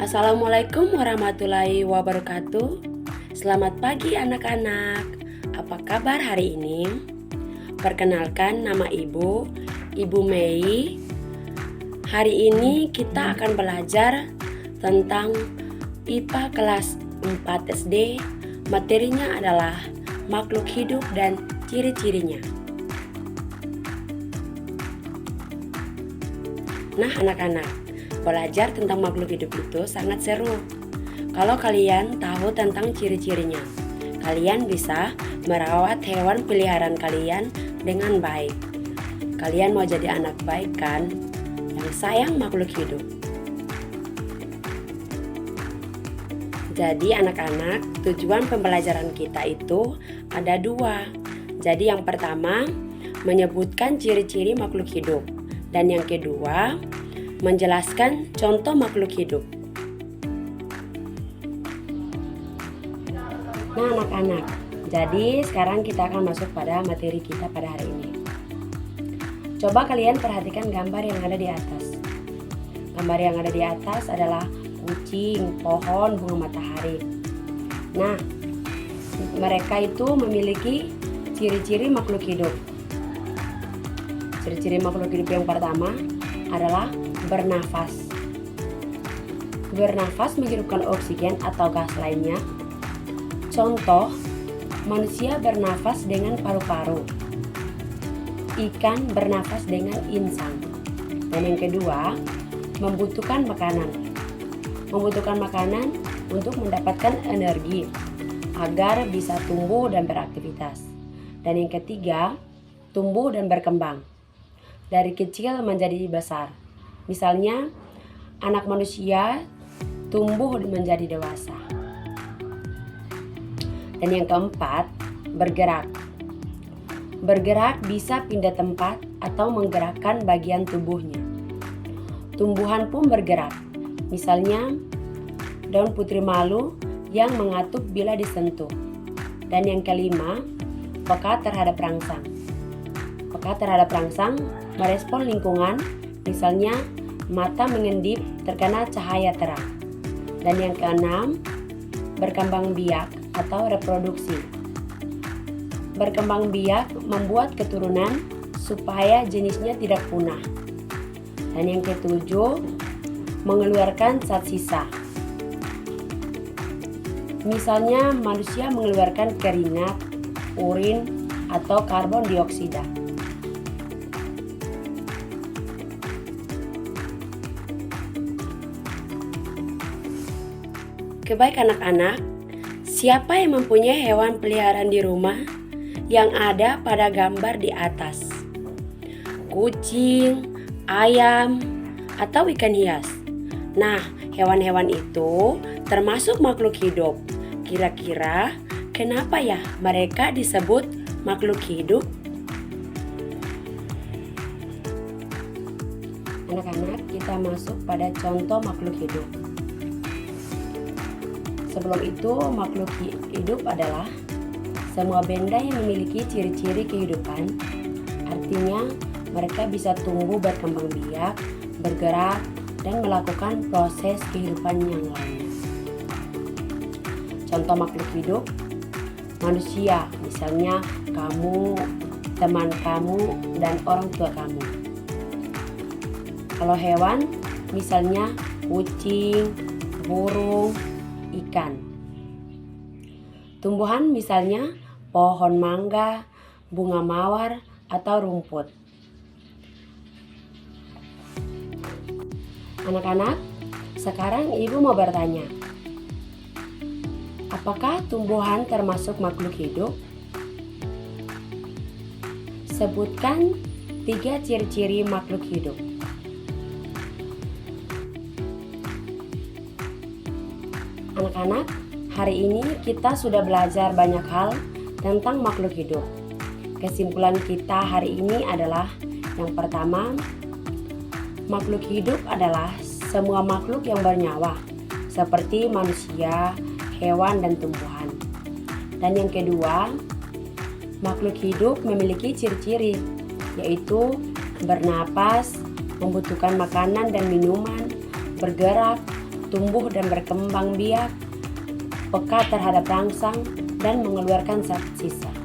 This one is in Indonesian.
Assalamualaikum warahmatullahi wabarakatuh. Selamat pagi anak-anak. Apa kabar hari ini? Perkenalkan, nama Ibu Mei. Hari ini kita akan belajar tentang IPA kelas 4 SD. Materinya adalah makhluk hidup dan ciri-cirinya. Nah anak-anak, belajar tentang makhluk hidup itu sangat seru. Kalau kalian tahu tentang ciri-cirinya, kalian bisa merawat hewan peliharaan kalian dengan baik. Kalian mau jadi anak baik kan? Yang sayang makhluk hidup. Jadi anak-anak, tujuan pembelajaran kita itu ada 2. Jadi yang pertama, menyebutkan ciri-ciri makhluk hidup. Dan yang kedua, menjelaskan contoh makhluk hidup. Nah anak-anak, jadi sekarang kita akan masuk pada materi kita pada hari ini. Coba kalian perhatikan gambar yang ada di atas. Gambar yang ada di atas adalah kucing, pohon, bunga matahari. Nah, mereka itu memiliki ciri-ciri makhluk hidup. Ciri-ciri makhluk hidup yang pertama adalah bernafas. Bernafas menghirupkan oksigen atau gas lainnya. Contoh, manusia bernafas dengan paru-paru. Ikan bernafas dengan insang. Dan yang kedua, membutuhkan makanan. Membutuhkan makanan untuk mendapatkan energi agar bisa tumbuh dan beraktivitas. Dan yang ketiga, tumbuh dan berkembang. Dari kecil menjadi besar. Misalnya, anak manusia tumbuh menjadi dewasa. Dan yang keempat, bergerak. Bergerak bisa pindah tempat atau menggerakkan bagian tubuhnya. Tumbuhan pun bergerak. Misalnya, daun putri malu yang mengatup bila disentuh. Dan yang kelima, peka terhadap rangsang. Peka terhadap rangsang merespon lingkungan, misalnya mata mengendip terkena cahaya terang. Dan yang keenam, berkembang biak atau reproduksi. Berkembang biak membuat keturunan supaya jenisnya tidak punah. Dan yang ketujuh, mengeluarkan zat sisa. Misalnya manusia mengeluarkan keringat, urin, atau karbon dioksida. Baik anak-anak, siapa yang mempunyai hewan peliharaan di rumah yang ada pada gambar di atas? Kucing, ayam, atau ikan hias? Nah, hewan-hewan itu termasuk makhluk hidup. Kira-kira kenapa ya mereka disebut makhluk hidup? Anak-anak, kita masuk pada contoh makhluk hidup. Sebelum itu, makhluk hidup adalah semua benda yang memiliki ciri-ciri kehidupan. Artinya, mereka bisa tumbuh berkembang biak, bergerak, dan melakukan proses kehidupan yang lainnya. Contoh makhluk hidup, manusia, misalnya kamu, teman kamu, dan orang tua kamu. Kalau hewan, misalnya kucing, burung, ikan. Tumbuhan misalnya pohon mangga, bunga mawar, atau rumput. Anak-anak, sekarang ibu mau bertanya, apakah tumbuhan termasuk makhluk hidup? Sebutkan 3 ciri-ciri makhluk hidup. Anak-anak, hari ini kita sudah belajar banyak hal tentang makhluk hidup. Kesimpulan kita hari ini adalah yang pertama, makhluk hidup adalah semua makhluk yang bernyawa, seperti manusia, hewan, dan tumbuhan. Dan yang kedua, makhluk hidup memiliki ciri-ciri, yaitu bernapas, membutuhkan makanan dan minuman, bergerak, tumbuh dan berkembang biak, peka terhadap rangsang, dan mengeluarkan zat sisa.